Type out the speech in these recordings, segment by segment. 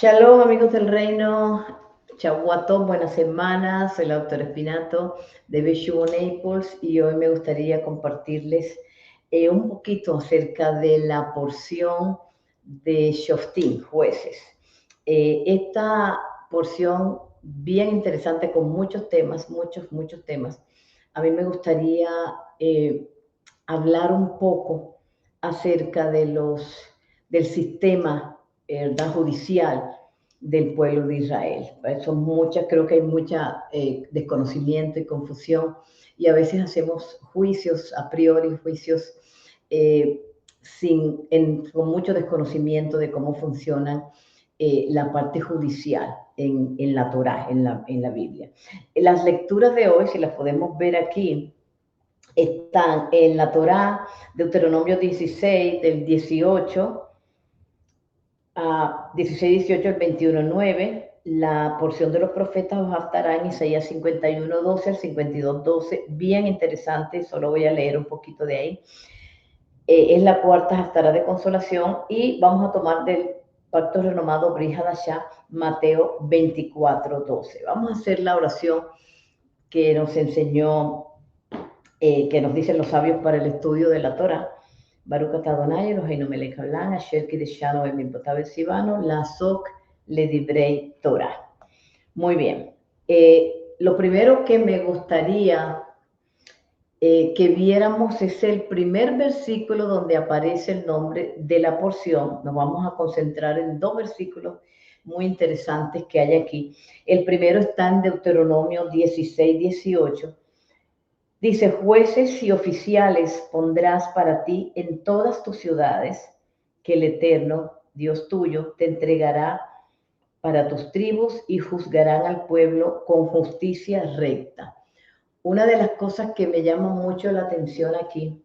Shalom, amigos del reino. Chaguato, buenas semanas. Soy la doctora Espinato de Beshuo Naples y hoy me gustaría compartirles un poquito acerca de la porción de Shoftim, jueces. Esta porción bien interesante con muchos temas, muchos temas. A mí me gustaría hablar un poco acerca del sistema judicial del pueblo de Israel. Son muchas, creo que hay mucha desconocimiento y confusión y a veces hacemos juicios a priori, juicios eh, con mucho desconocimiento de cómo funcionan la parte judicial en la Torá, en la Biblia. Las lecturas de hoy, si las podemos ver aquí, están en la Torá, Deuteronomio 16, del 18 a 16, 18 al 21, 9, la porción de los profetas Haftará en Isaías 51, 12 al 52, 12, bien interesante, solo voy a leer un poquito de ahí. Es la cuarta Haftará de consolación y vamos a tomar del pacto renomado Brit Hadashah, Mateo 24, 12. Vamos a hacer la oración que nos enseñó, que nos dicen los sabios para el estudio de la Torah. Baruch atah Adonai Eloheinu melech haolam asher kideshanu bemitzvotav v'tzivanu la'asok ledivrei Torah. Muy bien. Lo primero que me gustaría que viéramos es el primer versículo donde aparece el nombre de la porción. Nos vamos a concentrar en dos versículos muy interesantes que hay aquí. El primero está en Deuteronomio 16, 18. Dice, jueces y oficiales pondrás para ti en todas tus ciudades, que el Eterno, Dios tuyo, te entregará para tus tribus y juzgarán al pueblo con justicia recta. Una de las cosas que me llama mucho la atención aquí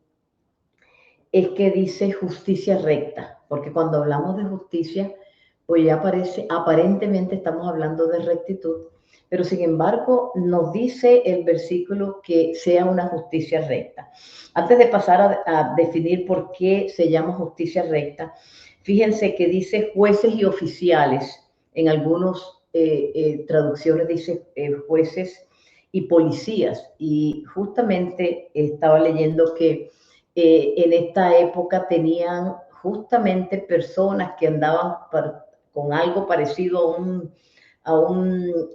es que dice justicia recta, porque cuando hablamos de justicia, pues ya aparentemente estamos hablando de rectitud, pero sin embargo nos dice el versículo que sea una justicia recta. Antes de pasar a definir por qué se llama justicia recta, fíjense que dice jueces y oficiales, en algunas traducciones dice jueces y policías, y justamente estaba leyendo que en esta época tenían justamente personas que andaban con algo parecido a un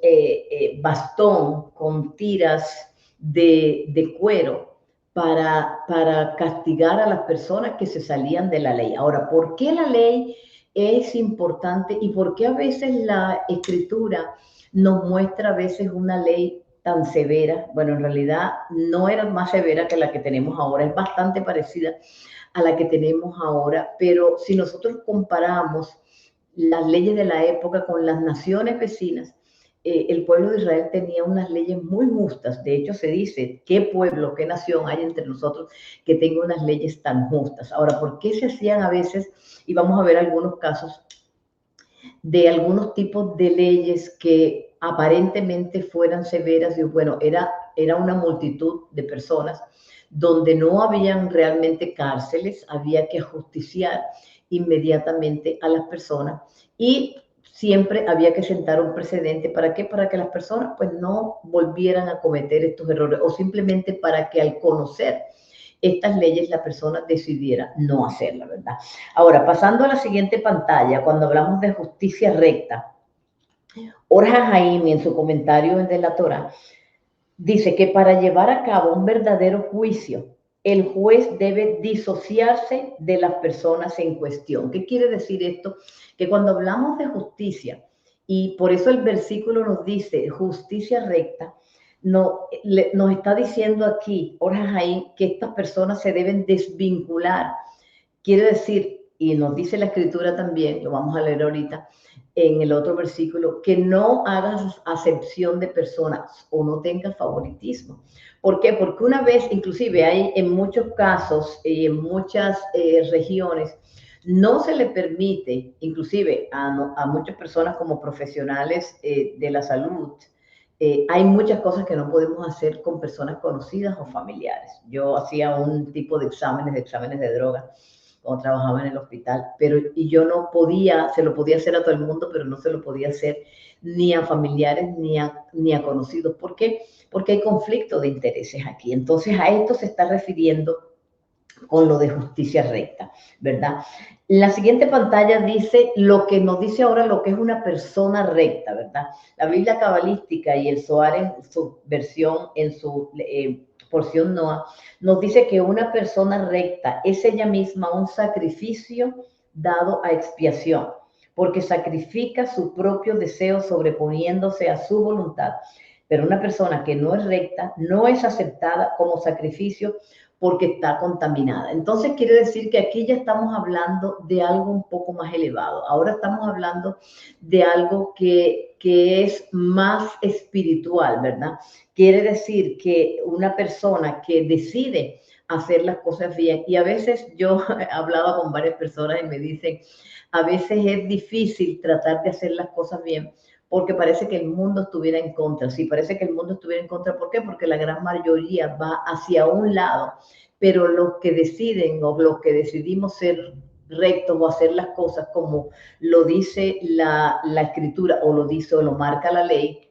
bastón con tiras de cuero para castigar a las personas que se salían de la ley. Ahora, ¿por qué la ley es importante y por qué a veces la escritura nos muestra a veces una ley tan severa? Bueno, en realidad no era más severa que la que tenemos ahora, es bastante parecida a la que tenemos ahora, pero si nosotros comparamos las leyes de la época con las naciones vecinas, el pueblo de Israel tenía unas leyes muy justas. De hecho, se dice, ¿qué pueblo, qué nación hay entre nosotros que tenga unas leyes tan justas? Ahora, ¿por qué se hacían a veces, y vamos a ver algunos casos, de algunos tipos de leyes que aparentemente fueran severas? Y bueno, era una multitud de personas donde no habían realmente cárceles, había que justiciar inmediatamente a las personas y siempre había que sentar un precedente. ¿Para qué? Para que las personas pues no volvieran a cometer estos errores o simplemente para que al conocer estas leyes la persona decidiera no hacerla, ¿verdad? Ahora, pasando a la siguiente pantalla, cuando hablamos de justicia recta, Orja Jaime en su comentario de la Torah dice que para llevar a cabo un verdadero juicio, el juez debe disociarse de las personas en cuestión. ¿Qué quiere decir esto? Que cuando hablamos de justicia, y por eso el versículo nos dice justicia recta, nos está diciendo aquí, Orja Jaime, que estas personas se deben desvincular. Quiere decir, y nos dice la escritura también, lo vamos a leer ahorita, en el otro versículo, que no hagas acepción de personas o no tengas favoritismo. ¿Por qué? Porque una vez, inclusive hay en muchos casos y en muchas regiones, no se le permite, inclusive a muchas personas como profesionales de la salud, hay muchas cosas que no podemos hacer con personas conocidas o familiares. Yo hacía un tipo de exámenes de droga cuando trabajaba en el hospital, y yo no podía, se lo podía hacer a todo el mundo, pero no se lo podía hacer ni a familiares ni a conocidos. ¿Por qué? Porque hay conflicto de intereses aquí. Entonces a esto se está refiriendo con lo de justicia recta, ¿verdad? La siguiente pantalla dice lo que nos dice ahora lo que es una persona recta, ¿verdad? La Biblia cabalística y el Zohar en su versión, en su porción Noa, nos dice que una persona recta es ella misma un sacrificio dado a expiación, porque sacrifica su propio deseo sobreponiéndose a su voluntad. Pero una persona que no es recta no es aceptada como sacrificio porque está contaminada. Entonces quiere decir que aquí ya estamos hablando de algo un poco más elevado. Ahora estamos hablando de algo que es más espiritual, ¿verdad? Quiere decir que una persona que decide hacer las cosas bien, y a veces yo hablaba con varias personas y me dicen, a veces es difícil tratar de hacer las cosas bien, porque parece que el mundo estuviera en contra. Sí, parece que el mundo estuviera en contra. ¿Por qué? Porque la gran mayoría va hacia un lado, pero los que deciden o los que decidimos ser rectos o hacer las cosas como lo dice la escritura o lo dice o lo marca la ley,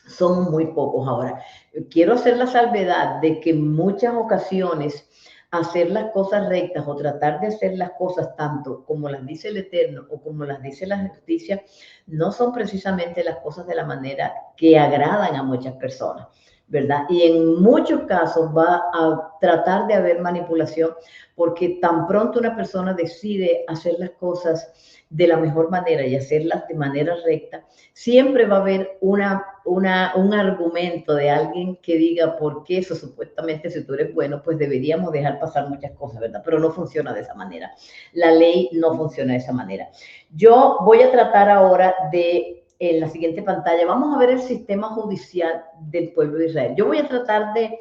somos muy pocos. Ahora, quiero hacer la salvedad de que en muchas ocasiones hacer las cosas rectas o tratar de hacer las cosas tanto como las dice el Eterno o como las dice la justicia, no son precisamente las cosas de la manera que agradan a muchas personas, ¿verdad? Y en muchos casos va a tratar de haber manipulación, porque tan pronto una persona decide hacer las cosas de la mejor manera y hacerlas de manera recta, siempre va a haber un argumento de alguien que diga por qué eso supuestamente si tú eres bueno, pues deberíamos dejar pasar muchas cosas, ¿verdad? Pero no funciona de esa manera. La ley no funciona de esa manera. Yo voy a tratar ahora de, en la siguiente pantalla, vamos a ver el sistema judicial del pueblo de Israel. Yo voy a tratar de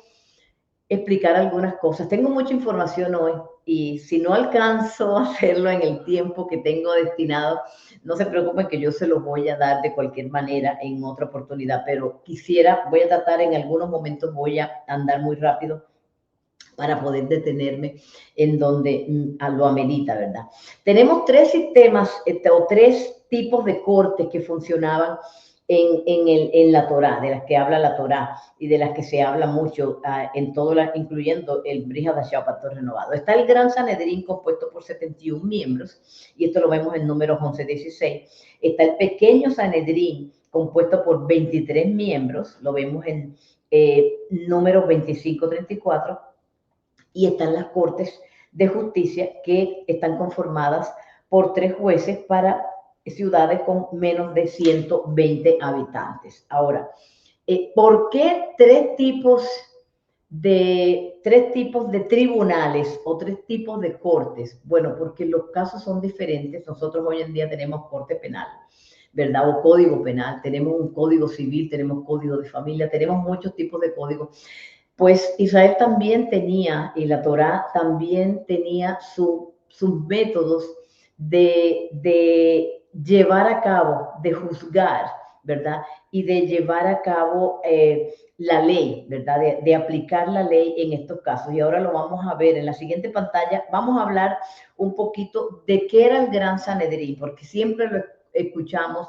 explicar algunas cosas. Tengo mucha información hoy y si no alcanzo a hacerlo en el tiempo que tengo destinado, no se preocupen que yo se lo voy a dar de cualquier manera en otra oportunidad, pero voy a tratar en algunos momentos, voy a andar muy rápido para poder detenerme en donde lo amerita, ¿verdad? Tenemos tres sistemas o tres tipos de cortes que funcionaban en la Torá, de las que habla la Torá y de las que se habla mucho en todo, incluyendo el Brit Hadashah, Pacto Renovado. Está el Gran Sanedrín compuesto por 71 miembros, y esto lo vemos en números 11-16. Está el Pequeño Sanedrín compuesto por 23 miembros, lo vemos en números 25-34. Y están las cortes de justicia que están conformadas por 3 jueces para ciudades con menos de 120 habitantes. Ahora, ¿por qué tres tipos de tribunales o 3 tipos de cortes? Bueno, porque los casos son diferentes. Nosotros hoy en día tenemos corte penal, ¿verdad? O código penal, tenemos un código civil, tenemos código de familia, tenemos muchos tipos de códigos. Pues Israel también tenía, y la Torá también tenía sus métodos de llevar a cabo, de juzgar, ¿verdad? Y de llevar a cabo la ley, ¿verdad? De aplicar la ley en estos casos. Y ahora lo vamos a ver en la siguiente pantalla. Vamos a hablar un poquito de qué era el Gran Sanedrín, porque siempre lo escuchamos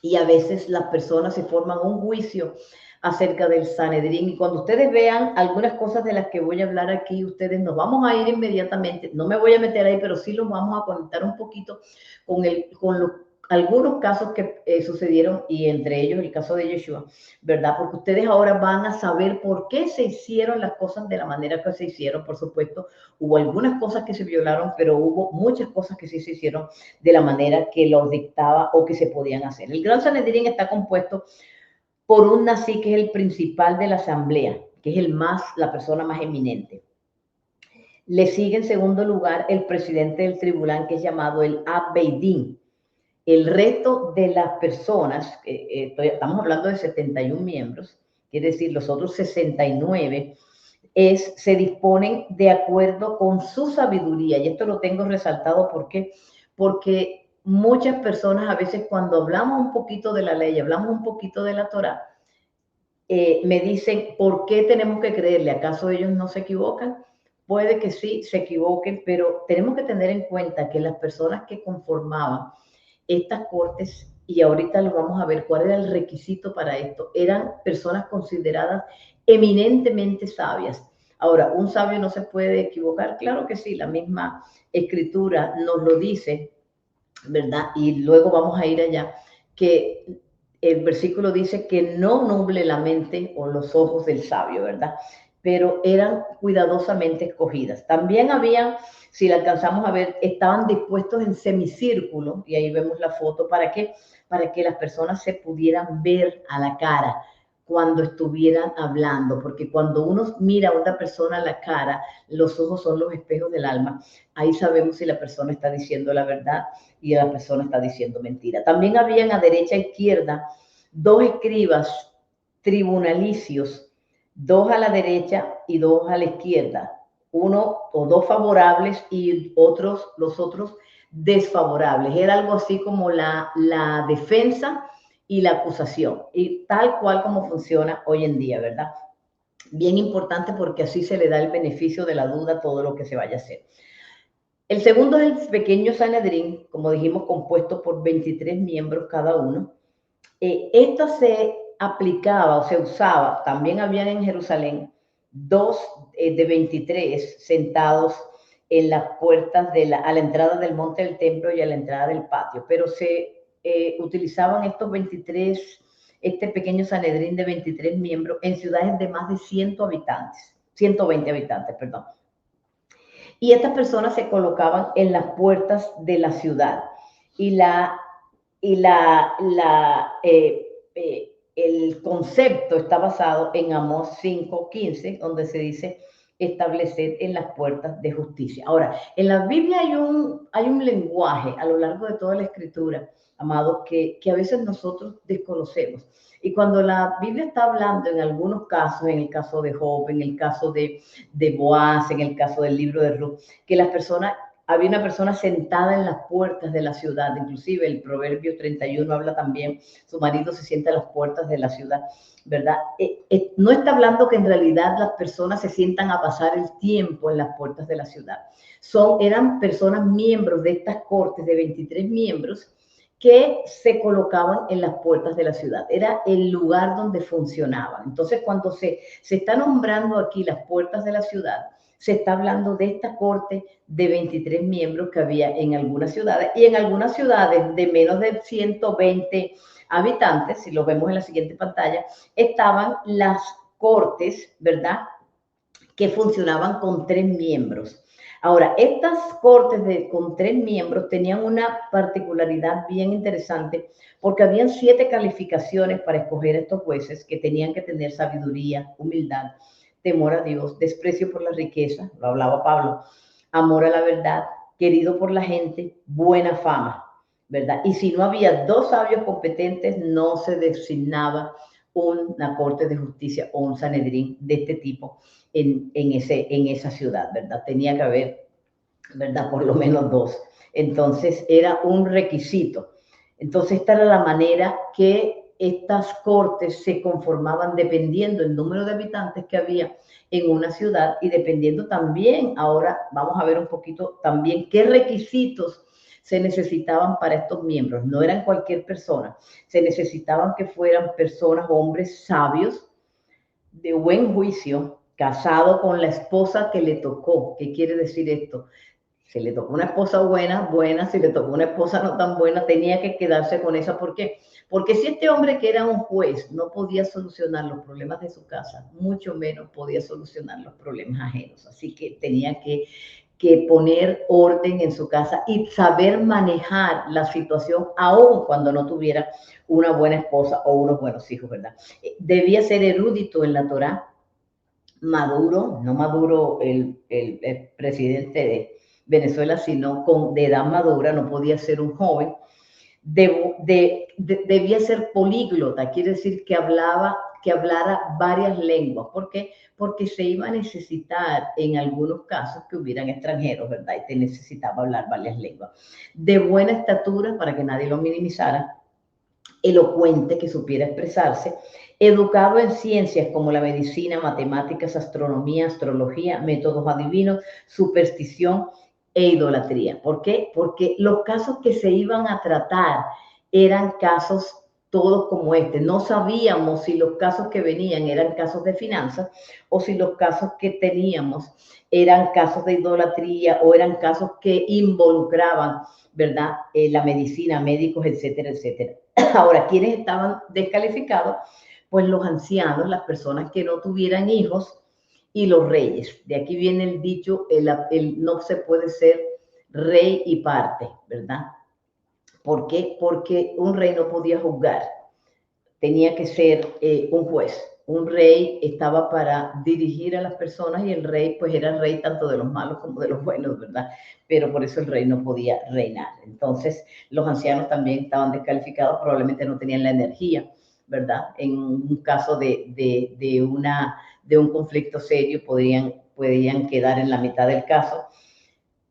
y a veces las personas se forman un juicio acerca del Sanedrín. Y cuando ustedes vean algunas cosas de las que voy a hablar aquí, ustedes nos vamos a ir inmediatamente, no me voy a meter ahí, pero sí los vamos a conectar un poquito con algunos casos que sucedieron, y entre ellos el caso de Yeshua, ¿verdad? Porque ustedes ahora van a saber por qué se hicieron las cosas de la manera que se hicieron. Por supuesto, hubo algunas cosas que se violaron, pero hubo muchas cosas que sí se hicieron de la manera que lo dictaba o que se podían hacer. El Gran Sanedrín está compuesto por un Nasi, que es el principal de la asamblea, que es la persona más eminente. Le sigue en segundo lugar el presidente del tribunal, que es llamado el Abbeidín. El resto de las personas, estamos hablando de 71 miembros, quiere decir los otros 69, se disponen de acuerdo con su sabiduría. Y esto lo tengo resaltado porque muchas personas a veces cuando hablamos un poquito de la ley, hablamos un poquito de la Torá, me dicen, ¿por qué tenemos que creerle? ¿Acaso ellos no se equivocan? puede que sí se equivoquen, pero tenemos que tener en cuenta que las personas que conformaban estas cortes, y ahorita lo vamos a ver cuál era el requisito para esto, eran personas consideradas eminentemente sabias. Ahora, ¿un sabio no se puede equivocar? Claro que sí, la misma escritura nos lo dice, ¿verdad? Y luego vamos a ir allá, que el versículo dice que no nuble la mente o los ojos del sabio, ¿verdad? Pero eran cuidadosamente escogidas. También había, si la alcanzamos a ver, estaban dispuestos en semicírculo, y ahí vemos la foto, ¿para qué? Para que las personas se pudieran ver a la cara cuando estuvieran hablando, porque cuando uno mira a una persona a la cara, los ojos son los espejos del alma, ahí sabemos si la persona está diciendo la verdad y la persona está diciendo mentira. También habían a derecha e izquierda dos escribas tribunalicios, dos a la derecha y dos a la izquierda, uno o dos favorables y los otros desfavorables. Era algo así como la defensa y la acusación, y tal cual como funciona hoy en día, ¿verdad? Bien importante porque así se le da el beneficio de la duda a todo lo que se vaya a hacer. El segundo es el pequeño Sanedrín, como dijimos, compuesto por 23 miembros cada uno. Esto se aplicaba o se usaba, también habían en Jerusalén dos de 23 sentados en las puertas a la entrada del monte del templo y a la entrada del patio, pero se utilizaban estos 23, este pequeño Sanedrín de 23 miembros en ciudades de más de 100 habitantes, 120 habitantes, perdón. Y estas personas se colocaban en las puertas de la ciudad. Y, el concepto está basado en Amós 5:15, donde se dice establecer en las puertas de justicia. Ahora, en la Biblia hay un lenguaje a lo largo de toda la escritura, amados, que a veces nosotros desconocemos. Y cuando la Biblia está hablando en algunos casos, en el caso de Job, en el caso de Boaz, en el caso del libro de Ruth, que las personas, había una persona sentada en las puertas de la ciudad, inclusive el Proverbio 31 habla también, su marido se sienta a las puertas de la ciudad, ¿verdad? No está hablando que en realidad las personas se sientan a pasar el tiempo en las puertas de la ciudad. Eran personas miembros de estas cortes de 23 miembros que se colocaban en las puertas de la ciudad. Era el lugar donde funcionaban. Entonces, cuando se está nombrando aquí las puertas de la ciudad, se está hablando de esta corte de 23 miembros que había en algunas ciudades, y en algunas ciudades de menos de 120 habitantes, si lo vemos en la siguiente pantalla, estaban las cortes, ¿verdad?, que funcionaban con 3 miembros. Ahora, estas cortes con 3 miembros tenían una particularidad bien interesante, porque habían 7 calificaciones para escoger a estos jueces, que tenían que tener sabiduría, humildad, temor a Dios, desprecio por la riqueza, lo hablaba Pablo, amor a la verdad, querido por la gente, buena fama, ¿verdad? Y si no había 2 sabios competentes, no se designaba una corte de justicia o un Sanedrín de este tipo en esa ciudad, ¿verdad? Tenía que haber, ¿verdad?, por lo menos 2. Entonces era un requisito. Entonces esta era la manera que estas cortes se conformaban dependiendo del número de habitantes que había en una ciudad, y dependiendo también, ahora vamos a ver un poquito también qué requisitos se necesitaban para estos miembros. No eran cualquier persona, se necesitaban que fueran personas, hombres sabios, de buen juicio, casado con la esposa que le tocó. ¿Qué quiere decir esto? Si le tocó una esposa buena, buena; si le tocó una esposa no tan buena, tenía que quedarse con esa. ¿Por qué? Porque si este hombre, que era un juez, no podía solucionar los problemas de su casa, mucho menos podía solucionar los problemas ajenos. Así que tenía que poner orden en su casa y saber manejar la situación, aun cuando no tuviera una buena esposa o unos buenos hijos, ¿verdad? Debía ser erudito en la Torá, maduro, no Maduro el presidente de Venezuela, sino de edad madura, no podía ser un joven. Debía ser políglota, quiere decir que hablara varias lenguas. ¿Por qué? Porque se iba a necesitar en algunos casos que hubieran extranjeros, ¿verdad? Y te necesitaba hablar varias lenguas. De buena estatura, para que nadie lo minimizara, elocuente, que supiera expresarse, educado en ciencias como la medicina, matemáticas, astronomía, astrología, métodos adivinos, superstición e idolatría. ¿Por qué? Porque los casos que se iban a tratar eran casos todos como este. No sabíamos si los casos que venían eran casos de finanzas o si los casos que teníamos eran casos de idolatría o eran casos que involucraban, ¿verdad? La medicina, médicos, etcétera, etcétera. Ahora, ¿quiénes estaban descalificados? Pues los ancianos, las personas que no tuvieran hijos y los reyes. De aquí viene el dicho, no se puede ser rey y parte, ¿verdad? ¿Por qué? Porque un rey no podía juzgar, tenía que ser un juez. Un rey estaba para dirigir a las personas y el rey pues era el rey tanto de los malos como de los buenos, ¿verdad? Pero por eso el rey no podía reinar. Entonces los ancianos también estaban descalificados, probablemente no tenían la energía, ¿verdad? En un caso de un conflicto serio podrían quedar en la mitad del caso.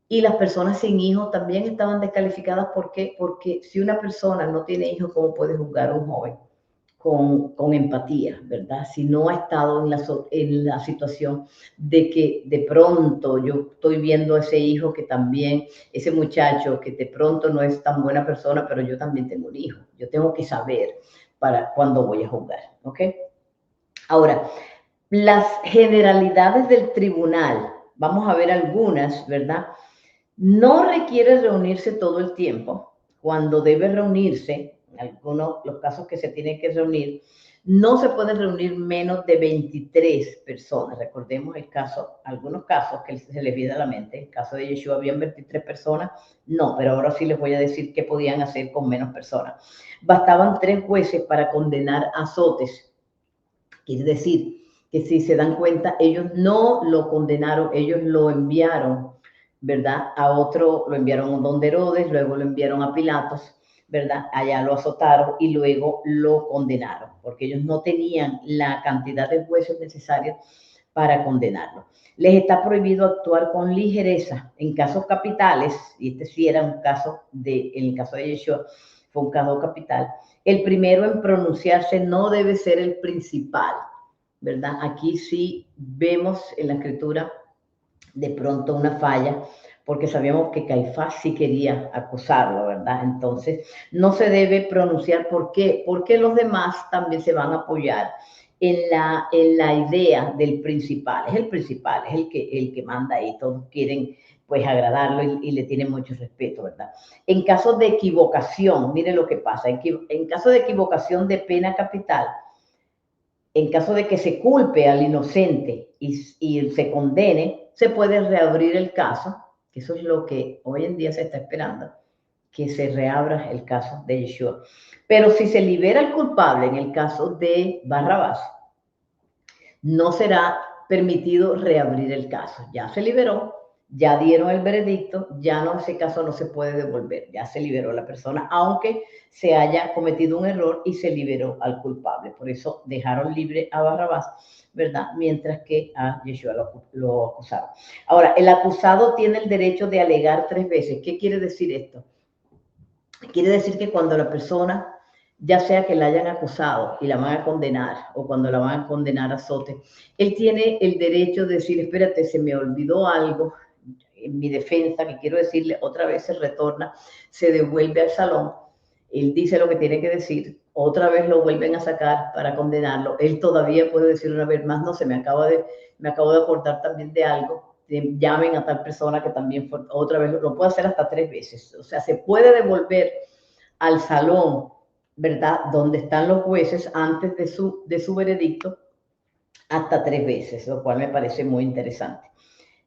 Y las personas sin hijos también estaban descalificadas. ¿Por qué? Porque si una persona no tiene hijos, ¿cómo puede juzgar a un joven? Con empatía, ¿verdad? Si no ha estado en la situación de que de pronto yo estoy viendo a ese hijo que también, ese muchacho que de pronto no es tan buena persona, pero yo también tengo un hijo. Yo tengo que saber para cuándo voy a juzgar, ¿ok? Ahora, las generalidades del tribunal, vamos a ver algunas, ¿verdad? No requiere reunirse todo el tiempo. Cuando debe reunirse, en algunos los casos que se tienen que reunir, no se pueden reunir menos de 23 personas. Recordemos el caso, algunos casos que se les viene a la mente. El caso de Yeshua habían 23 personas. No, pero ahora sí les voy a decir qué podían hacer con menos personas. Bastaban 3 jueces para condenar a azotes. Quiere decir que si se dan cuenta, ellos no lo condenaron, ellos lo enviaron, ¿verdad? A otro, lo enviaron a donde Herodes, luego lo enviaron a Pilatos, ¿verdad? Allá lo azotaron y luego lo condenaron, porque ellos no tenían la cantidad de jueces necesarios para condenarlo. Les está prohibido actuar con ligereza en casos capitales, y este sí era un caso en el caso de Yeshua, fue un caso capital. El primero en pronunciarse no debe ser el principal, ¿verdad? Aquí sí vemos en la escritura de pronto una falla, porque sabíamos que Caifás sí quería acusarlo, ¿verdad? Entonces, no se debe pronunciar. ¿Por qué? Porque los demás también se van a apoyar en la idea del principal. Es el principal, es el que manda ahí. Todos quieren pues agradarlo y le tienen mucho respeto, ¿verdad? En caso de equivocación, mire lo que pasa. En caso de equivocación de pena capital, en caso de que se culpe al inocente y se condene, se puede reabrir el caso, que eso es lo que hoy en día se está esperando, que se reabra el caso de Yeshua. Pero si se libera al culpable en el caso de Barrabás, no será permitido reabrir el caso. Ya se liberó, ya dieron el veredicto, ya no, ese caso no se puede devolver, ya se liberó la persona, aunque se haya cometido un error y se liberó al culpable. Por eso dejaron libre a Barrabás, ¿verdad? Mientras que a Yeshua lo acusaron. Ahora, el acusado tiene el derecho de alegar 3 veces. ¿Qué quiere decir esto? Quiere decir que cuando la persona, ya sea que la hayan acusado y la van a condenar o cuando la van a condenar a azote, él tiene el derecho de decir, espérate, se me olvidó algo en mi defensa, que quiero decirle, otra vez se retorna, se devuelve al salón, él dice lo que tiene que decir, otra vez lo vuelven a sacar para condenarlo, él todavía puede decir una vez más, no, me acabo de acordar también de algo, llamen a tal persona que también fue, otra vez lo puede hacer hasta 3 veces, o sea, se puede devolver al salón, ¿verdad? Donde están los jueces antes de su veredicto hasta 3 veces, lo cual me parece muy interesante.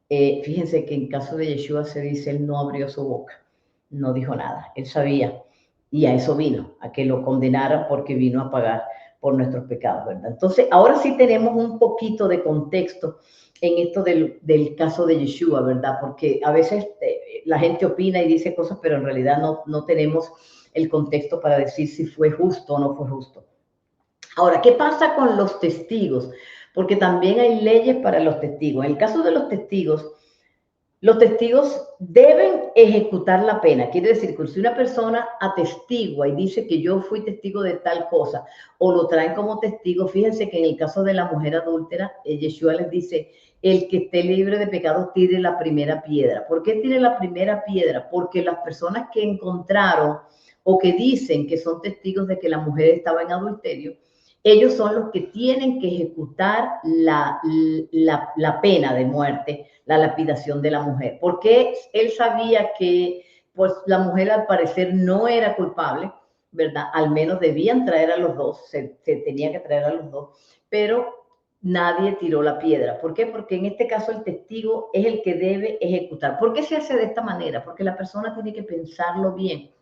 Fíjense que en caso de Yeshua se dice, él no abrió su boca, no dijo nada, él sabía y a eso vino, a que lo condenaran porque vino a pagar por nuestros pecados, ¿verdad? Entonces, ahora sí tenemos un poquito de contexto en esto del caso de Yeshua, ¿verdad? Porque a veces la gente opina y dice cosas, pero en realidad no tenemos el contexto para decir si fue justo o no fue justo. Ahora, ¿qué pasa con los testigos? Porque también hay leyes para los testigos. En el caso de los testigos, Los testigos deben ejecutar la pena. Quiere decir que si una persona atestigua y dice que yo fui testigo de tal cosa o lo traen como testigo, fíjense que en el caso de la mujer adúltera, Yeshua les dice, el que esté libre de pecado tire la primera piedra. ¿Por qué tire la primera piedra? Porque las personas que encontraron o que dicen que son testigos de que la mujer estaba en adulterio, ellos son los que tienen que ejecutar la pena de muerte, la lapidación de la mujer, porque él sabía que pues la mujer al parecer no era culpable, ¿verdad? Al menos debían traer a los dos, se tenía que traer a los dos, pero nadie tiró la piedra. ¿Por qué? Porque en este caso el testigo es el que debe ejecutar. ¿Por qué se hace de esta manera? Porque la persona tiene que pensarlo bien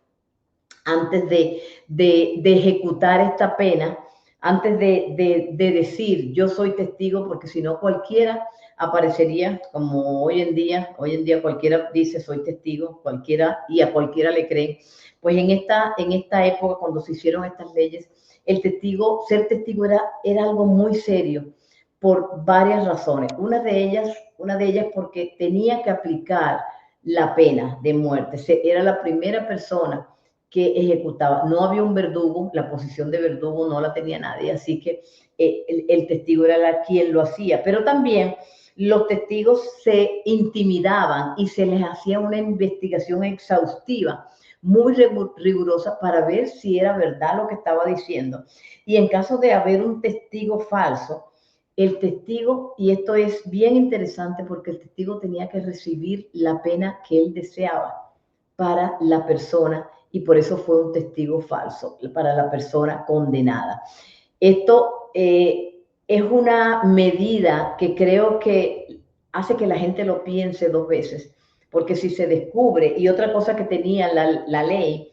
antes de ejecutar esta pena, antes de decir yo soy testigo, porque si no cualquiera aparecería como hoy en día cualquiera dice soy testigo, cualquiera, y a cualquiera le creen. Pues en esta época, cuando se hicieron estas leyes, el testigo, ser testigo era algo muy serio por varias razones. Una de ellas porque tenía que aplicar la pena de muerte. Era la primera persona que ejecutaba. No había un verdugo, la posición de verdugo no la tenía nadie, así que el testigo era quien lo hacía. Pero también los testigos se intimidaban y se les hacía una investigación exhaustiva, muy rigurosa, para ver si era verdad lo que estaba diciendo. Y en caso de haber un testigo falso, el testigo, y esto es bien interesante porque el testigo tenía que recibir la pena que él deseaba para la persona, y por eso fue un testigo falso para la persona condenada. Esto es una medida que creo que hace que la gente lo piense dos veces, porque si se descubre, y otra cosa que tenía la ley,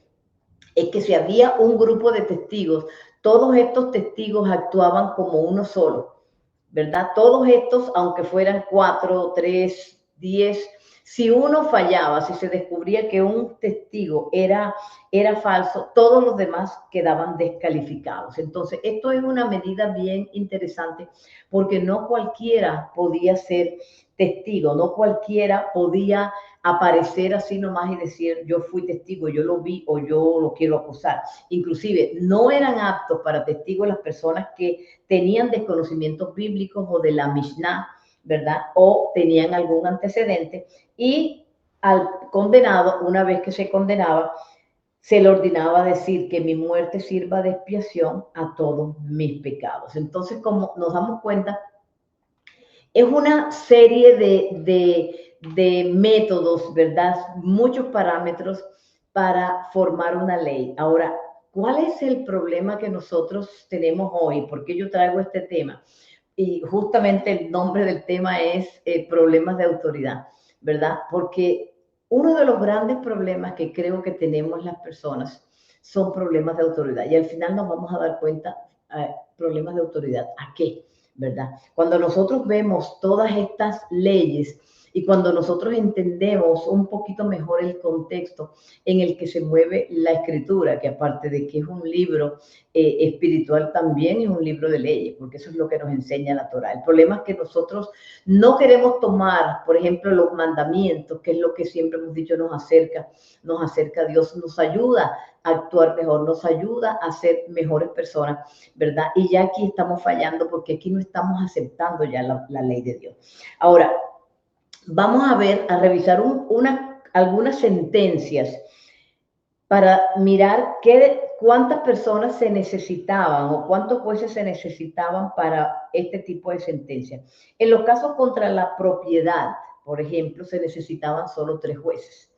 es que si había un grupo de testigos, todos estos testigos actuaban como uno solo, ¿verdad? Todos estos, aunque fueran 4, 3, 10, si uno fallaba, si se descubría que un testigo era falso, todos los demás quedaban descalificados. Entonces, esto es una medida bien interesante porque no cualquiera podía ser testigo, no cualquiera podía aparecer así nomás y decir yo fui testigo, yo lo vi o yo lo quiero acusar. Inclusive no eran aptos para testigos las personas que tenían desconocimientos bíblicos o de la Mishnah, ¿verdad? O tenían algún antecedente, y al condenado, una vez que se condenaba, se le ordenaba decir que mi muerte sirva de expiación a todos mis pecados. Entonces, como nos damos cuenta, es una serie de métodos, ¿verdad? Muchos parámetros para formar una ley. Ahora, ¿cuál es el problema que nosotros tenemos hoy? ¿Por qué yo traigo este tema? Y justamente el nombre del tema es problemas de autoridad, ¿verdad? Porque uno de los grandes problemas que creo que tenemos las personas son problemas de autoridad. Y al final nos vamos a dar cuenta, problemas de autoridad, ¿a qué? ¿Verdad? Cuando nosotros vemos todas estas leyes y cuando nosotros entendemos un poquito mejor el contexto en el que se mueve la escritura, que aparte de que es un libro espiritual, también es un libro de leyes, porque eso es lo que nos enseña la Torá. El problema es que nosotros no queremos tomar, por ejemplo, los mandamientos, que es lo que siempre hemos dicho nos acerca a Dios, nos ayuda a actuar mejor, nos ayuda a ser mejores personas, ¿verdad? Y ya aquí estamos fallando porque aquí no estamos aceptando ya la ley de Dios. Ahora, vamos a revisar algunas sentencias para mirar cuántas personas se necesitaban o cuántos jueces se necesitaban para este tipo de sentencias. En los casos contra la propiedad, por ejemplo, se necesitaban solo 3 jueces.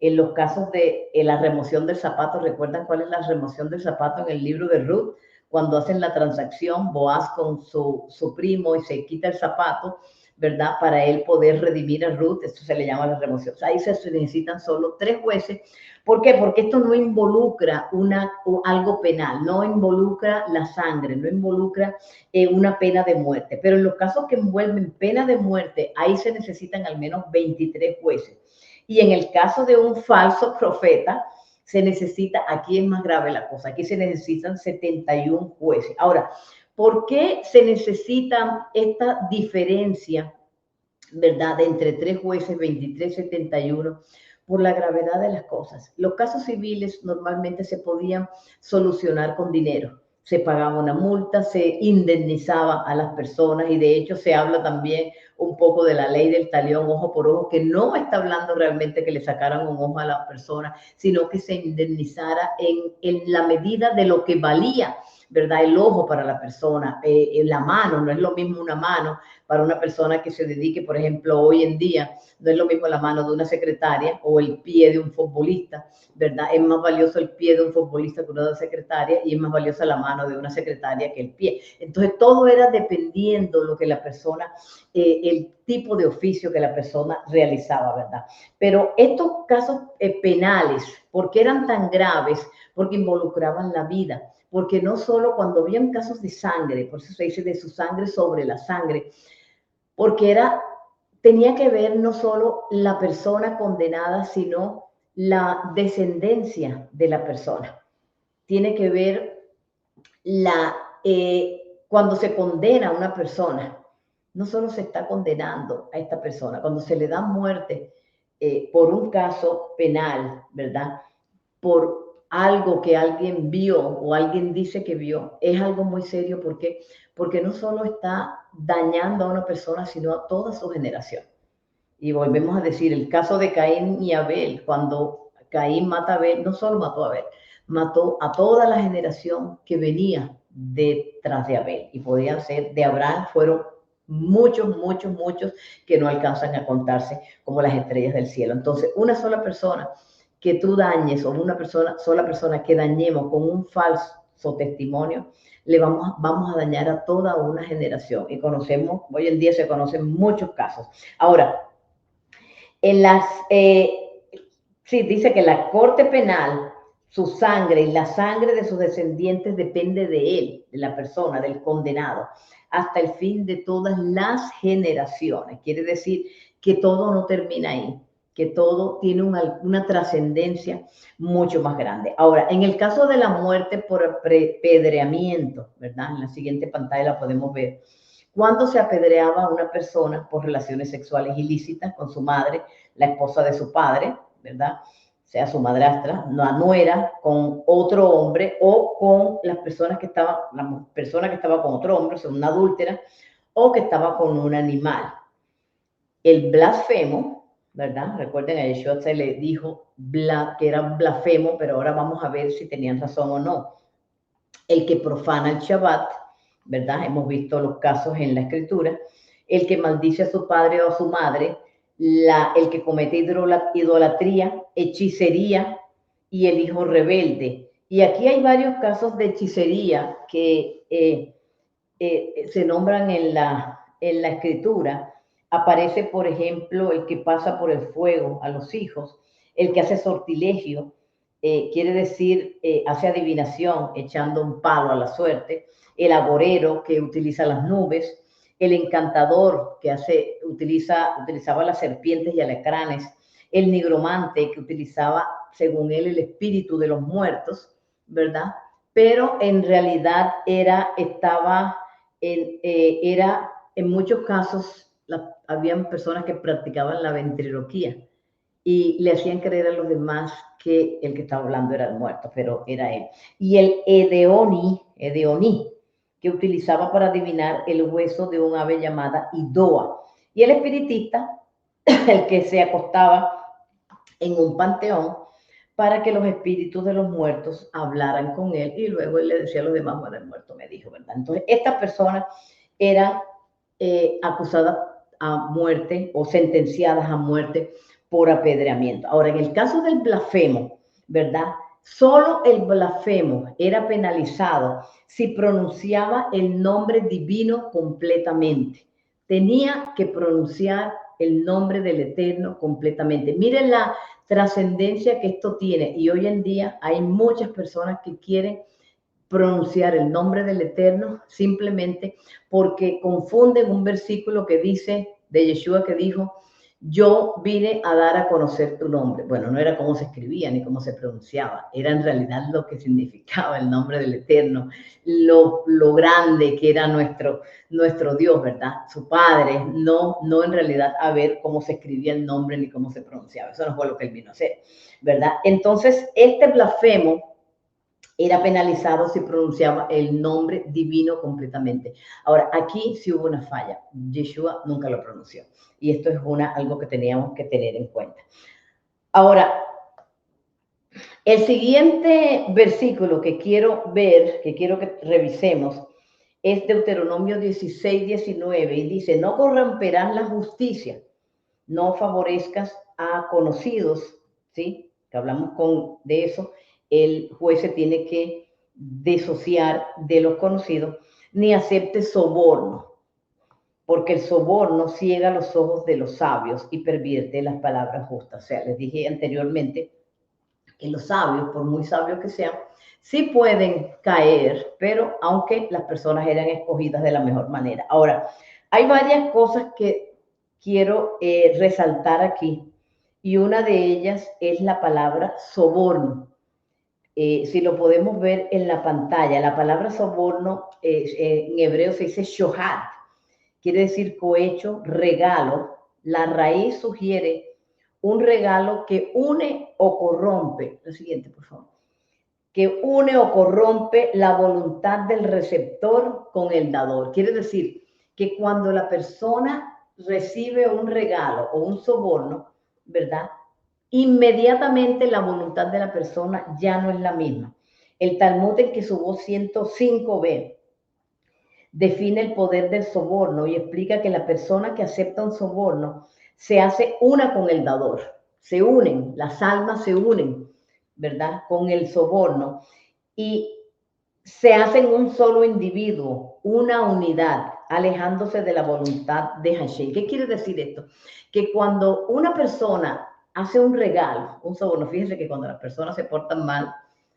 En los casos de la remoción del zapato, ¿recuerdan cuál es la remoción del zapato en el libro de Ruth? Cuando hacen la transacción, Boaz con su primo y se quita el zapato, ¿verdad? Para él poder redimir a Ruth, esto se le llama la remoción. O sea, ahí se necesitan solo 3 jueces. ¿Por qué? Porque esto no involucra algo penal, no involucra la sangre, no involucra una pena de muerte. Pero en los casos que envuelven pena de muerte, ahí se necesitan al menos 23 jueces. Y en el caso de un falso profeta, se necesita, aquí es más grave la cosa, aquí se necesitan 71 jueces. Ahora, ¿por qué se necesita esta diferencia ¿verdad? De entre 3 jueces, 2371, por la gravedad de las cosas. Los casos civiles normalmente se podían solucionar con dinero. Se pagaba una multa, se indemnizaba a las personas y de hecho se habla también un poco de la ley del talión ojo por ojo, que no está hablando realmente que le sacaran un ojo a la persona, sino que se indemnizara en la medida de lo que valía, ¿verdad? El ojo para la persona, la mano, no es lo mismo una mano para una persona que se dedique, por ejemplo, hoy en día, no es lo mismo la mano de una secretaria o el pie de un futbolista, ¿verdad? Es más valioso el pie de un futbolista que una secretaria y es más valiosa la mano de una secretaria que el pie. Entonces, todo era dependiendo lo que la persona, el tipo de oficio que la persona realizaba, ¿verdad? Pero estos casos penales, ¿por qué eran tan graves? Porque involucraban la vida. Porque no solo cuando habían casos de sangre, por eso se dice de su sangre sobre la sangre, porque tenía que ver no solo la persona condenada, sino la descendencia de la persona. Tiene que ver cuando se condena a una persona, no solo se está condenando a esta persona, cuando se le da muerte por un caso penal, ¿verdad? Por algo que alguien vio o alguien dice que vio, es algo muy serio. ¿Por qué? Porque no solo está dañando a una persona, sino a toda su generación. Y volvemos a decir, el caso de Caín y Abel, cuando Caín mata a Abel, no solo mató a Abel, mató a toda la generación que venía detrás de Abel. Y podían ser de Abraham, fueron muchos, muchos, muchos que no alcanzan a contarse como las estrellas del cielo. Entonces, una sola persona que tú dañes o sola persona que dañemos con un falso testimonio, vamos a dañar a toda una generación. Y hoy en día se conocen muchos casos. Ahora, sí, dice que la corte penal, su sangre y la sangre de sus descendientes depende de él, de la persona, del condenado, hasta el fin de todas las generaciones. Quiere decir que todo no termina ahí, que todo tiene una trascendencia mucho más grande. Ahora, en el caso de la muerte por apedreamiento, ¿verdad? En la siguiente pantalla la podemos ver. Cuando se apedreaba a una persona por relaciones sexuales ilícitas con su madre, la esposa de su padre, ¿verdad? Sea su madrastra, la nuera, con otro hombre o con la persona que estaba con otro hombre, o sea, una adúltera, o que estaba con un animal. El blasfemo, ¿verdad? Recuerden, a Yeshua se le dijo que era blasfemo, pero ahora vamos a ver si tenían razón o no. El que profana el Shabbat, ¿verdad? Hemos visto los casos en la Escritura. El que maldice a su padre o a su madre, el que comete idolatría, hechicería y el hijo rebelde. Y aquí hay varios casos de hechicería que se nombran en la Escritura. Aparece, por ejemplo, el que pasa por el fuego a los hijos, el que hace sortilegio, quiere decir, hace adivinación echando un palo a la suerte, el agorero que utiliza las nubes, el encantador que utilizaba las serpientes y alacranes, el nigromante que utilizaba, según él, el espíritu de los muertos, ¿verdad? Pero en realidad era en muchos casos, habían personas que practicaban la ventriloquía y le hacían creer a los demás que el que estaba hablando era el muerto, pero era él. Y el edeoní, que utilizaba para adivinar el hueso de un ave llamada idoa. Y el espiritista, el que se acostaba en un panteón para que los espíritus de los muertos hablaran con él y luego él le decía a los demás, bueno, el muerto me dijo, ¿verdad? Entonces, estas personas eran acusadas a muerte o sentenciadas a muerte por apedreamiento. Ahora, en el caso del blasfemo, ¿verdad? Solo el blasfemo era penalizado si pronunciaba el nombre divino completamente. Tenía que pronunciar el nombre del Eterno completamente. Miren la trascendencia que esto tiene. Y hoy en día hay muchas personas que quieren pronunciar el nombre del Eterno simplemente porque confunden un versículo que dice, de Yeshua, que dijo, yo vine a dar a conocer tu nombre. Bueno, no era cómo se escribía ni cómo se pronunciaba, era en realidad lo que significaba el nombre del Eterno, lo grande que era nuestro Dios, ¿verdad? Su Padre, no en realidad a ver cómo se escribía el nombre ni cómo se pronunciaba. Eso no fue lo que él vino a hacer, ¿verdad? Entonces, este blasfemo era penalizado si pronunciaba el nombre divino completamente. Ahora, aquí sí hubo una falla. Yeshua nunca lo pronunció. Y esto es algo que teníamos que tener en cuenta. Ahora, el siguiente versículo que quiero ver, que quiero que revisemos, es Deuteronomio 16, 19, y dice, no corromperás la justicia, no favorezcas a conocidos, ¿sí? Que hablamos de eso, el juez se tiene que disociar de los conocidos, ni acepte soborno, porque el soborno ciega los ojos de los sabios y pervierte las palabras justas. O sea, les dije anteriormente que los sabios, por muy sabios que sean, sí pueden caer, pero aunque las personas eran escogidas de la mejor manera. Ahora, hay varias cosas que quiero resaltar aquí, y una de ellas es la palabra soborno. Si lo podemos ver en la pantalla, la palabra soborno en hebreo se dice shohat, quiere decir cohecho, regalo. La raíz sugiere un regalo que une o corrompe. Lo siguiente, por favor. Que une o corrompe la voluntad del receptor con el dador. Quiere decir que cuando la persona recibe un regalo o un soborno, ¿verdad? Inmediatamente la voluntad de la persona ya no es la misma. El Talmud en Kesubot 105b define el poder del soborno y explica que la persona que acepta un soborno se hace una con el dador, se unen, las almas se unen, ¿verdad? Con el soborno y se hacen un solo individuo, una unidad, alejándose de la voluntad de Hashem. ¿Qué quiere decir esto? Que cuando una persona hace un regalo, un soborno, fíjense que cuando las personas se portan mal,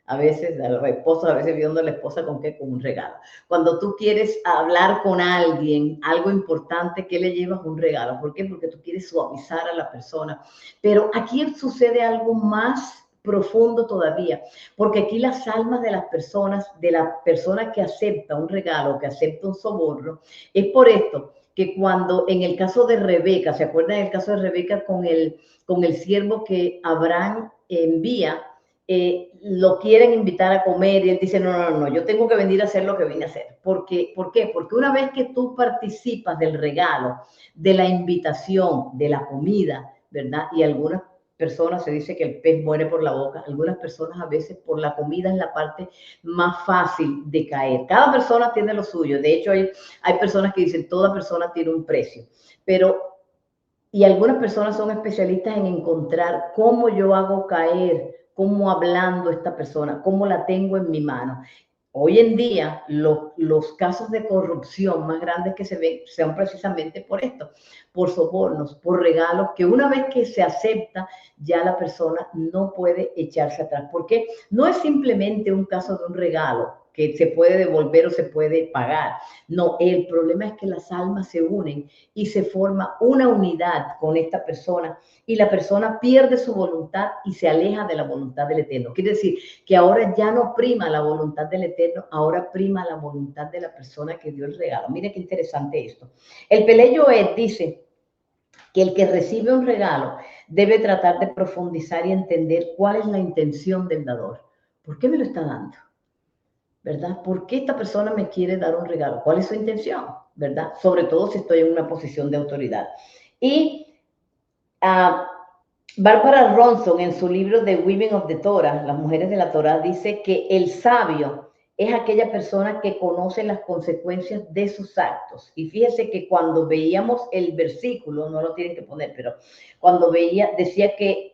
a veces a los esposos, a veces viendo a la esposa con qué, con un regalo. Cuando tú quieres hablar con alguien, algo importante, ¿qué le llevas? Un regalo. ¿Por qué? Porque tú quieres suavizar a la persona. Pero aquí sucede algo más profundo todavía, porque aquí las almas de las personas, de la persona que acepta un regalo, que acepta un soborno, es por esto que cuando en el caso de Rebeca, ¿se acuerdan el caso de Rebeca con el siervo que Abraham envía? Lo quieren invitar a comer y él dice, no, yo tengo que venir a hacer lo que vine a hacer. ¿Por qué? Porque una vez que tú participas del regalo, de la invitación, de la comida, ¿verdad? Y algunas personas se dice que el pez muere por la boca, algunas personas a veces por la comida es la parte más fácil de caer. Cada persona tiene lo suyo, de hecho hay personas que dicen toda persona tiene un precio, pero y algunas personas son especialistas en encontrar cómo yo hago caer, cómo hablando esta persona, cómo la tengo en mi mano. Hoy en día, los casos de corrupción más grandes que se ven son precisamente por esto, por sobornos, por regalos, que una vez que se acepta, ya la persona no puede echarse atrás. Porque no es simplemente un caso de un regalo que se puede devolver o se puede pagar. No, el problema es que las almas se unen y se forma una unidad con esta persona y la persona pierde su voluntad y se aleja de la voluntad del Eterno. Quiere decir que ahora ya no prima la voluntad del Eterno, ahora prima la voluntad de la persona que dio el regalo. Mire qué interesante esto. El Peleyo dice que el que recibe un regalo debe tratar de profundizar y entender cuál es la intención del dador. ¿Por qué me lo está dando? ¿Verdad? ¿Por qué esta persona me quiere dar un regalo? ¿Cuál es su intención? ¿Verdad? Sobre todo si estoy en una posición de autoridad. Y Barbara Ronson, en su libro The Women of the Torah, Las Mujeres de la Torah, dice que el sabio es aquella persona que conoce las consecuencias de sus actos. Y fíjese que cuando veíamos el versículo, no lo tienen que poner, pero cuando decía que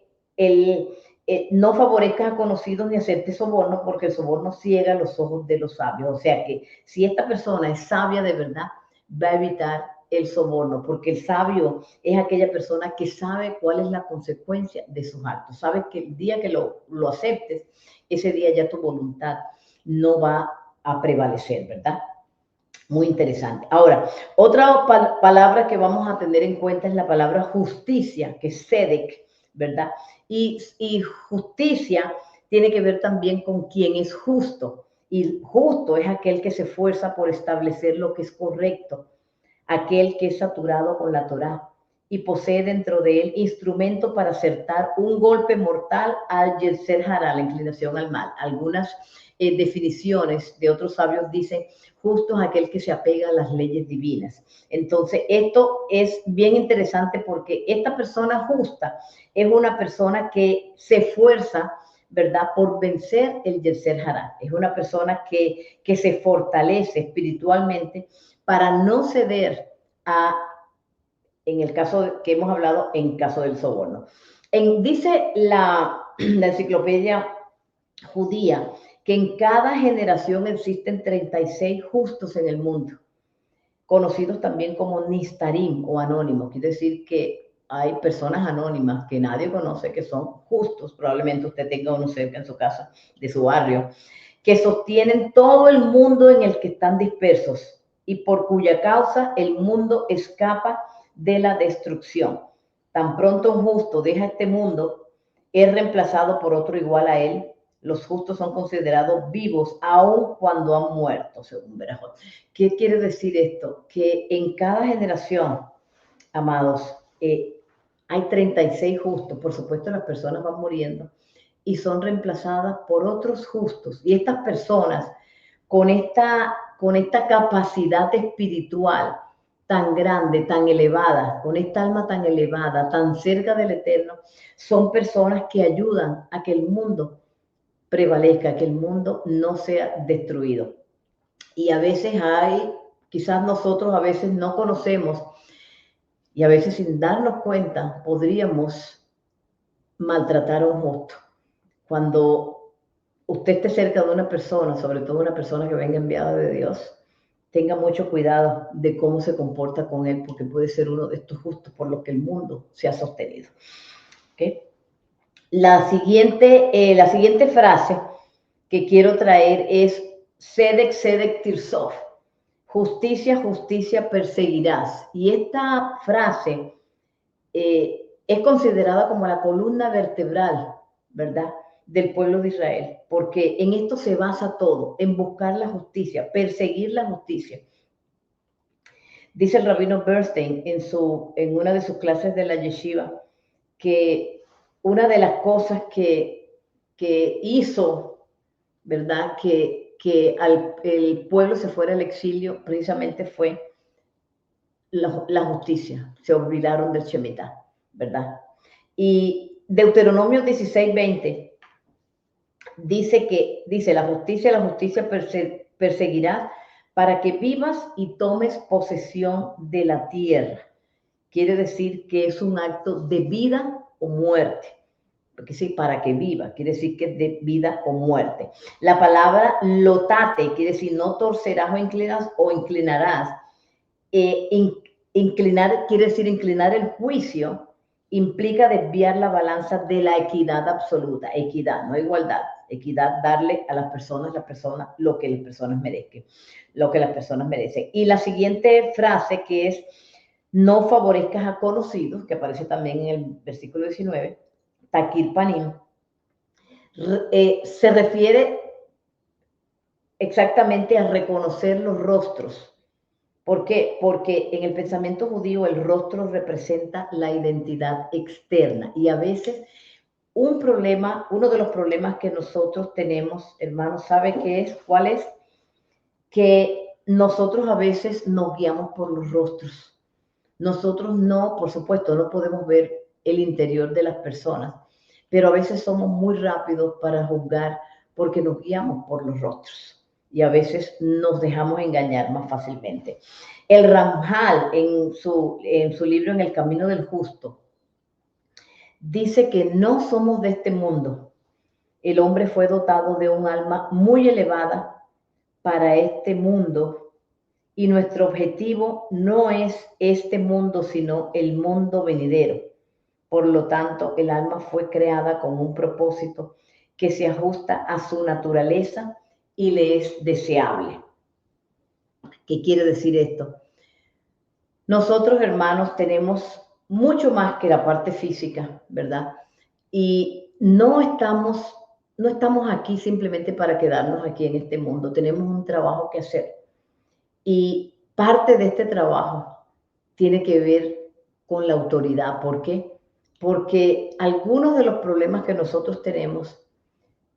no favorezcas a conocidos ni aceptes soborno, porque el soborno ciega los ojos de los sabios. O sea que si esta persona es sabia de verdad, va a evitar el soborno, porque el sabio es aquella persona que sabe cuál es la consecuencia de sus actos. Sabes que el día que lo aceptes, ese día ya tu voluntad no va a prevalecer, ¿verdad? Muy interesante. Ahora, otra palabra que vamos a tener en cuenta es la palabra justicia, que es tzedek, ¿verdad? Y justicia tiene que ver también con quién es justo. Y justo es aquel que se esfuerza por establecer lo que es correcto, aquel que es saturado con la Torá y posee dentro de él instrumento para acertar un golpe mortal al Yetzer Hará, la inclinación al mal. Algunas definiciones de otros sabios dicen, justo es aquel que se apega a las leyes divinas. Entonces, esto es bien interesante porque esta persona justa es una persona que se esfuerza, ¿verdad?, por vencer el Yetzer Hará. Es una persona que se fortalece espiritualmente para no ceder a, en el caso que hemos hablado, en caso del soborno. Dice la enciclopedia judía que en cada generación existen 36 justos en el mundo, conocidos también como nistarim o anónimos. Quiere decir que hay personas anónimas que nadie conoce, que son justos. Probablemente usted tenga uno cerca en su casa, de su barrio, que sostienen todo el mundo en el que están dispersos y por cuya causa el mundo escapa de la destrucción. Tan pronto un justo deja este mundo, es reemplazado por otro igual a él. Los justos son considerados vivos aun cuando han muerto, según Berajot. ¿Qué quiere decir esto? Que en cada generación, amados, hay 36 justos. Por supuesto, las personas van muriendo y son reemplazadas por otros justos. Y estas personas con esta capacidad espiritual tan grande, tan elevada, con esta alma tan elevada, tan cerca del Eterno, son personas que ayudan a que el mundo prevalezca, que el mundo no sea destruido. Y a veces quizás nosotros a veces no conocemos y a veces sin darnos cuenta podríamos maltratar a un justo. Cuando usted esté cerca de una persona, sobre todo una persona que venga enviada de Dios, tenga mucho cuidado de cómo se comporta con él, porque puede ser uno de estos justos por los que el mundo se ha sostenido. ¿Okay? La siguiente frase que quiero traer es Tzedek, Tzedek Tirsof. Justicia, justicia perseguirás. Y esta frase es considerada como la columna vertebral, ¿verdad?, del pueblo de Israel, porque en esto se basa todo, en buscar la justicia, perseguir la justicia. Dice el rabino Bernstein en una de sus clases de la yeshiva que una de las cosas que hizo, ¿verdad?, que el pueblo se fuera al exilio precisamente fue la justicia. Se olvidaron del Shemitah, ¿verdad? Y Deuteronomio 16:20 dice la justicia perseguirás para que vivas y tomes posesión de la tierra. Quiere decir que es un acto de vida o muerte. Porque sí, para que viva, quiere decir que es de vida o muerte. La palabra lotate quiere decir no torcerás o inclinarás. Inclinar quiere decir inclinar el juicio, implica desviar la balanza de la equidad absoluta. Equidad, no igualdad. Equidad, darle a las personas lo que las personas merezcan, lo que las personas merecen. Y la siguiente frase, que es no favorezcas a conocidos, que aparece también en el versículo 19, Takir Panim, se refiere exactamente a reconocer los rostros. ¿Por qué? Porque en el pensamiento judío el rostro representa la identidad externa y a veces uno de los problemas que nosotros tenemos, hermanos, ¿sabe qué es? ¿Cuál es? Que nosotros a veces nos guiamos por los rostros. Nosotros no, por supuesto, no podemos ver el interior de las personas, pero a veces somos muy rápidos para juzgar porque nos guiamos por los rostros y a veces nos dejamos engañar más fácilmente. El Ramjal, en su libro En el Camino del Justo, dice que no somos de este mundo. El hombre fue dotado de un alma muy elevada para este mundo y nuestro objetivo no es este mundo, sino el mundo venidero. Por lo tanto, el alma fue creada con un propósito que se ajusta a su naturaleza y le es deseable. ¿Qué quiere decir esto? Nosotros, hermanos, tenemos mucho más que la parte física, ¿verdad? Y no estamos aquí simplemente para quedarnos aquí en este mundo. Tenemos un trabajo que hacer. Y parte de este trabajo tiene que ver con la autoridad. ¿Por qué? Porque algunos de los problemas que nosotros tenemos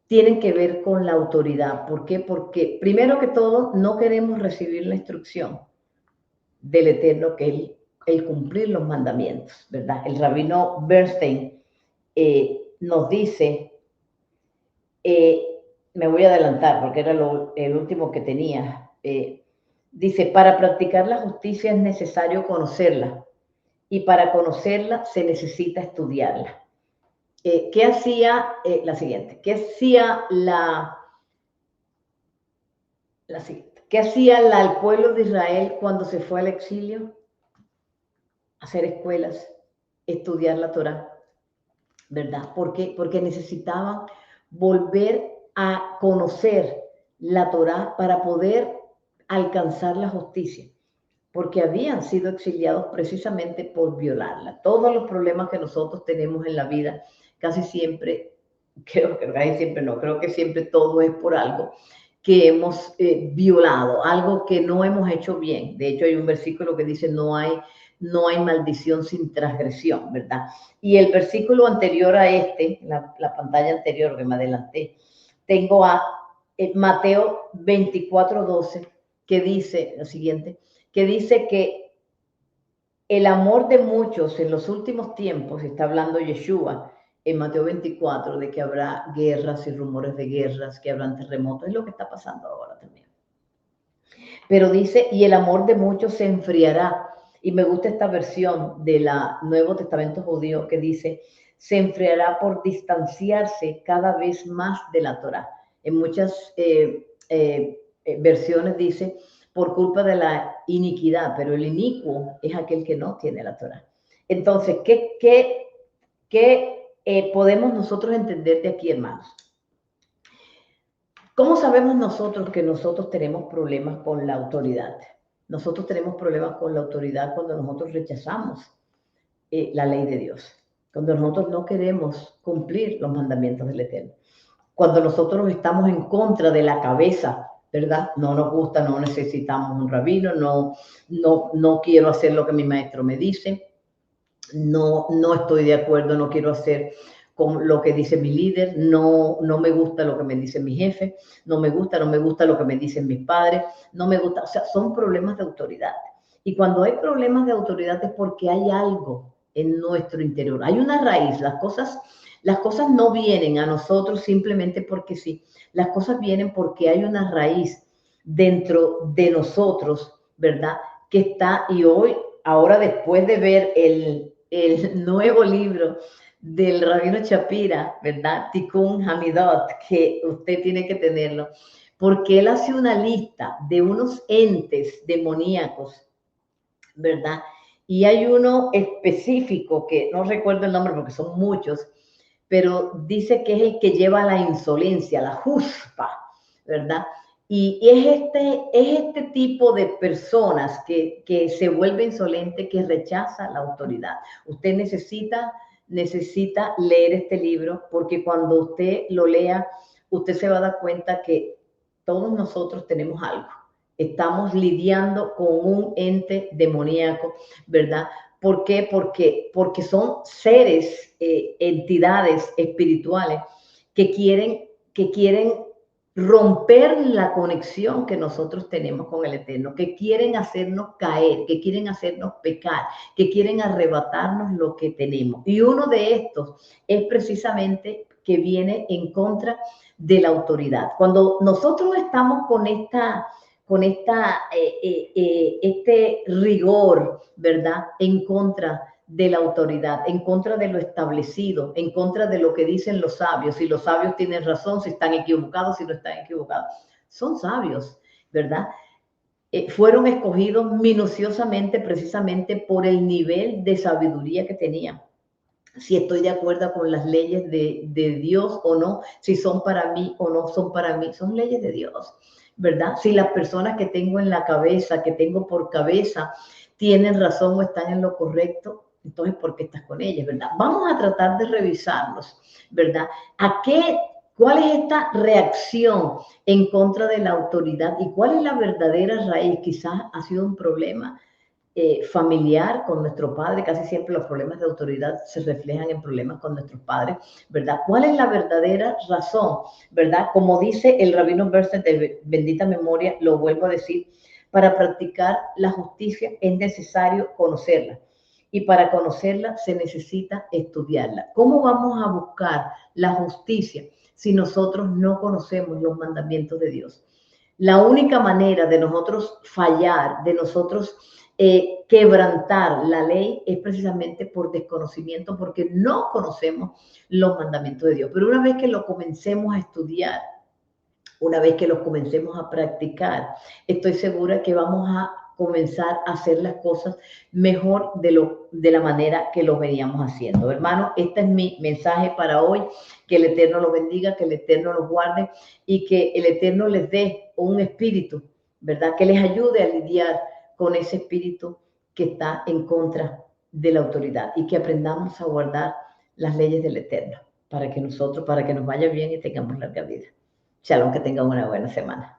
tienen que ver con la autoridad. ¿Por qué? Porque primero que todo no queremos recibir la instrucción del Eterno, que es el cumplir los mandamientos, ¿verdad? El rabino Bernstein nos dice, me voy a adelantar porque era el último que tenía, dice, para practicar la justicia es necesario conocerla y para conocerla se necesita estudiarla. ¿Qué hacía la siguiente? ¿Qué hacía la siguiente? ¿Qué hacía el pueblo de Israel cuando se fue al exilio? Hacer escuelas, estudiar la Torá, ¿verdad? ¿Por qué? Porque necesitaban volver a conocer la Torá para poder alcanzar la justicia, porque habían sido exiliados precisamente por violarla. Todos los problemas que nosotros tenemos en la vida, casi siempre, creo que siempre todo es por algo que hemos violado, algo que no hemos hecho bien. De hecho, hay un versículo que dice, no hay maldición sin transgresión, ¿verdad? Y el versículo anterior a este, la pantalla anterior que me adelanté, tengo a Mateo 24:12, que dice lo siguiente, que dice que el amor de muchos en los últimos tiempos, está hablando Yeshua en Mateo 24, de que habrá guerras y rumores de guerras, que habrán terremotos, es lo que está pasando ahora también. Pero dice, y el amor de muchos se enfriará. Y me gusta esta versión del Nuevo Testamento judío que dice, se enfriará por distanciarse cada vez más de la Torá. En muchas versiones dice, por culpa de la iniquidad, pero el inicuo es aquel que no tiene la Torá. Entonces, ¿qué podemos nosotros entender de aquí, hermanos? ¿Cómo sabemos nosotros que nosotros tenemos problemas con la autoridad? Nosotros tenemos problemas con la autoridad cuando nosotros rechazamos la ley de Dios, cuando nosotros no queremos cumplir los mandamientos del Eterno, cuando nosotros estamos en contra de la cabeza, ¿verdad? No nos gusta, no necesitamos un rabino, no quiero hacer lo que mi maestro me dice, no estoy de acuerdo, no quiero hacer con lo que dice mi líder, no me gusta lo que me dice mi jefe, no me gusta lo que me dicen mis padres, no me gusta, o sea, son problemas de autoridad. Y cuando hay problemas de autoridad es porque hay algo en nuestro interior, hay una raíz, las cosas no vienen a nosotros simplemente porque sí, las cosas vienen porque hay una raíz dentro de nosotros, ¿verdad? Que está, y ahora después de ver el nuevo libro del Rabino Shapira, ¿verdad? Tikkun Hamidot, que usted tiene que tenerlo, porque él hace una lista de unos entes demoníacos, ¿verdad? Y hay uno específico que no recuerdo el nombre porque son muchos, pero dice que es el que lleva la insolencia, la juspa, ¿verdad? Y es este tipo de personas que se vuelve insolente, que rechaza la autoridad. Usted necesita leer este libro porque cuando usted lo lea, usted se va a dar cuenta que todos nosotros tenemos algo. Estamos lidiando con un ente demoníaco, ¿verdad? ¿Por qué? Porque son seres, entidades espirituales que quieren romper la conexión que nosotros tenemos con el Eterno, que quieren hacernos caer, que quieren hacernos pecar, que quieren arrebatarnos lo que tenemos. Y uno de estos es precisamente que viene en contra de la autoridad. Cuando nosotros estamos con este rigor, ¿verdad? En contra de la autoridad, en contra de lo establecido, en contra de lo que dicen los sabios, si los sabios tienen razón, si están equivocados, si no están equivocados. Son sabios, ¿verdad? Fueron escogidos minuciosamente precisamente por el nivel de sabiduría que tenían. Si estoy de acuerdo con las leyes de Dios o no, si son para mí o no son para mí, son leyes de Dios. ¿verdad? Si las personas que tengo en la cabeza, que tengo por cabeza, tienen razón o están en lo correcto, entonces, ¿por qué estás con ellas, verdad? Vamos a tratar de revisarlos, ¿verdad? ¿Cuál es esta reacción en contra de la autoridad y cuál es la verdadera raíz? Quizás ha sido un problema familiar con nuestro padre. Casi siempre los problemas de autoridad se reflejan en problemas con nuestros padres, ¿verdad? ¿Cuál es la verdadera razón, verdad? Como dice el rabino Bernstein de bendita memoria, lo vuelvo a decir, para practicar la justicia es necesario conocerla. Y para conocerla se necesita estudiarla. ¿Cómo vamos a buscar la justicia si nosotros no conocemos los mandamientos de Dios? La única manera de nosotros fallar, de nosotros quebrantar la ley es precisamente por desconocimiento, porque no conocemos los mandamientos de Dios. Pero una vez que lo comencemos a estudiar, una vez que los comencemos a practicar, estoy segura que vamos a comenzar a hacer las cosas mejor de la manera que lo veníamos haciendo. Hermano, este es mi mensaje para hoy. Que el Eterno los bendiga, que el Eterno los guarde y que el Eterno les dé un espíritu, ¿verdad? Que les ayude a lidiar con ese espíritu que está en contra de la autoridad y que aprendamos a guardar las leyes del Eterno para que nos vaya bien y tengamos larga vida. Shalom, que tengan una buena semana.